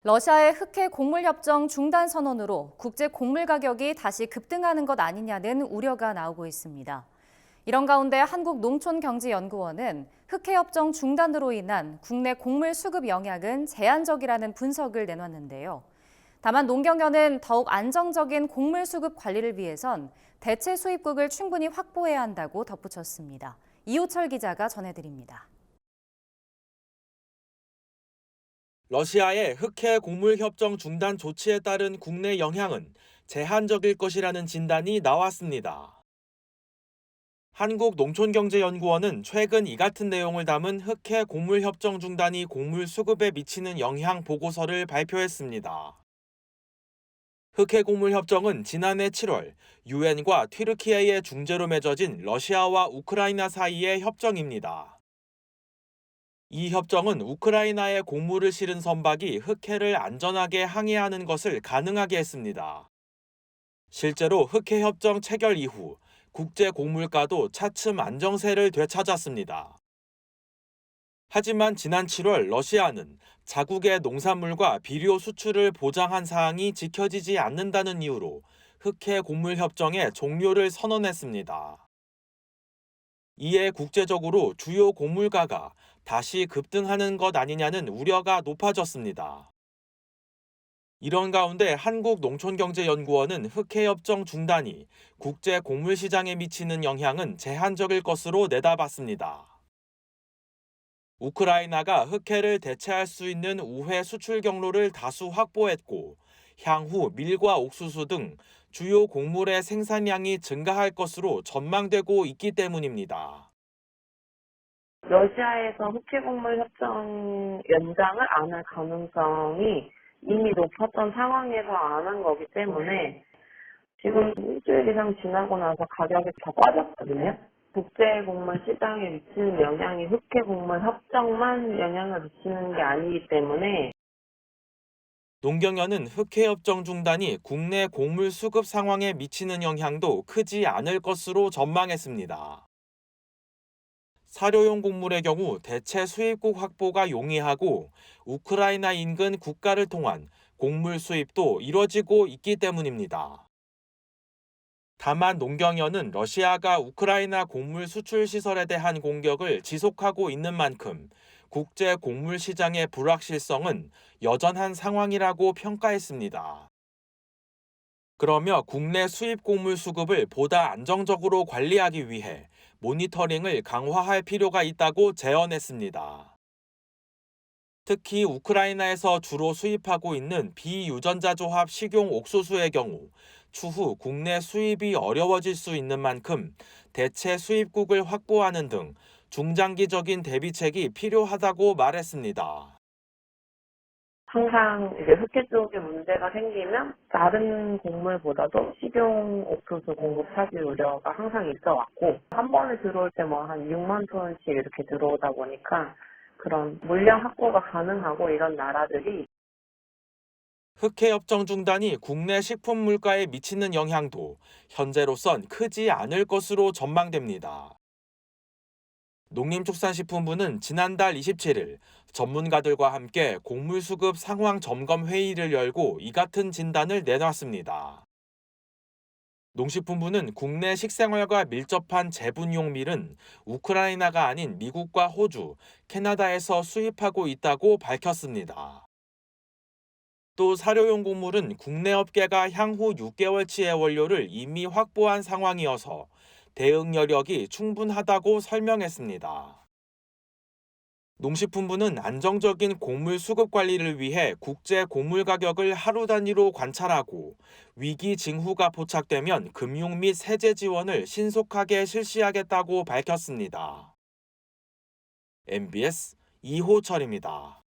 러시아의 흑해 곡물 협정 중단 선언으로 국제 곡물 가격이 다시 급등하는 것 아니냐는 우려가 나오고 있습니다. 이런 가운데 한국농촌경제연구원은 흑해 협정 중단으로 인한 국내 곡물 수급 영향은 제한적이라는 분석을 내놨는데요. 다만 농경연은 더욱 안정적인 곡물 수급 관리를 위해선 대체 수입국을 충분히 확보해야 한다고 덧붙였습니다. 이호철 기자가 전해드립니다. 러시아의 흑해 곡물 협정 중단 조치에 따른 국내 영향은 제한적일 것이라는 진단이 나왔습니다. 한국농촌경제연구원은 최근 이 같은 내용을 담은 흑해 곡물 협정 중단이 곡물 수급에 미치는 영향 보고서를 발표했습니다. 흑해 곡물 협정은 지난해 7월 유엔과 튀르키예의 중재로 맺어진 러시아와 우크라이나 사이의 협정입니다. 이 협정은 우크라이나에 곡물을 실은 선박이 흑해를 안전하게 항해하는 것을 가능하게 했습니다. 실제로 흑해 협정 체결 이후 국제 곡물가도 차츰 안정세를 되찾았습니다. 하지만 지난 7월 러시아는 자국의 농산물과 비료 수출을 보장한 사항이 지켜지지 않는다는 이유로 흑해 곡물 협정의 종료를 선언했습니다. 이에 국제적으로 주요 곡물가가 다시 급등하는 것 아니냐는 우려가 높아졌습니다. 이런 가운데 한국농촌경제연구원은 흑해협정 중단이 국제 곡물 시장에 미치는 영향은 제한적일 것으로 내다봤습니다. 우크라이나가 흑해를 대체할 수 있는 우회 수출 경로를 다수 확보했고, 향후 밀과 옥수수 등 주요 곡물의 생산량이 증가할 것으로 전망되고 있기 때문입니다. 러시아에서 흑해곡물 협정 연장을 안 할 가능성이 이미 높았던 상황에서 안 한 거기 때문에 지금 일주일 이상 지나고 나서 가격이 더 빠졌거든요. 국제곡물 시장에 미치는 영향이 흑해곡물 협정만 영향을 미치는 게 아니기 때문에 농경연은 흑해협정 중단이 국내 곡물 수급 상황에 미치는 영향도 크지 않을 것으로 전망했습니다. 사료용 곡물의 경우 대체 수입국 확보가 용이하고 우크라이나 인근 국가를 통한 곡물 수입도 이뤄지고 있기 때문입니다. 다만 농경연은 러시아가 우크라이나 곡물 수출 시설에 대한 공격을 지속하고 있는 만큼 국제 곡물 시장의 불확실성은 여전한 상황이라고 평가했습니다. 그러며 국내 수입 곡물 수급을 보다 안정적으로 관리하기 위해 모니터링을 강화할 필요가 있다고 제언했습니다. 특히 우크라이나에서 주로 수입하고 있는 비유전자 조합 식용 옥수수의 경우 추후 국내 수입이 어려워질 수 있는 만큼 대체 수입국을 확보하는 등 중장기적인 대비책이 필요하다고 말했습니다. 항상 이제 흑해 쪽에 문제가 생기면 다른 곡물보다도 식용 옥수수 공급 차질 우려가 항상 있어 왔고 한 번에 들어올 때 뭐 한 6만 톤씩 이렇게 들어오다 보니까 그런 물량 확보가 가능하고 이런 나라들이 흑해협정 중단이 국내 식품 물가에 미치는 영향도 현재로선 크지 않을 것으로 전망됩니다. 농림축산식품부는 지난달 27일 전문가들과 함께 곡물 수급 상황 점검 회의를 열고 이 같은 진단을 내놨습니다. 농식품부는 국내 식생활과 밀접한 재분용 밀은 우크라이나가 아닌 미국과 호주, 캐나다에서 수입하고 있다고 밝혔습니다. 또 사료용 곡물은 국내 업계가 향후 6개월치의 원료를 이미 확보한 상황이어서 대응 여력이 충분하다고 설명했습니다. 농식품부는 안정적인 곡물 수급 관리를 위해 국제 곡물 가격을 하루 단위로 관찰하고 위기 징후가 포착되면 금융 및 세제 지원을 신속하게 실시하겠다고 밝혔습니다. MBS 이호철입니다.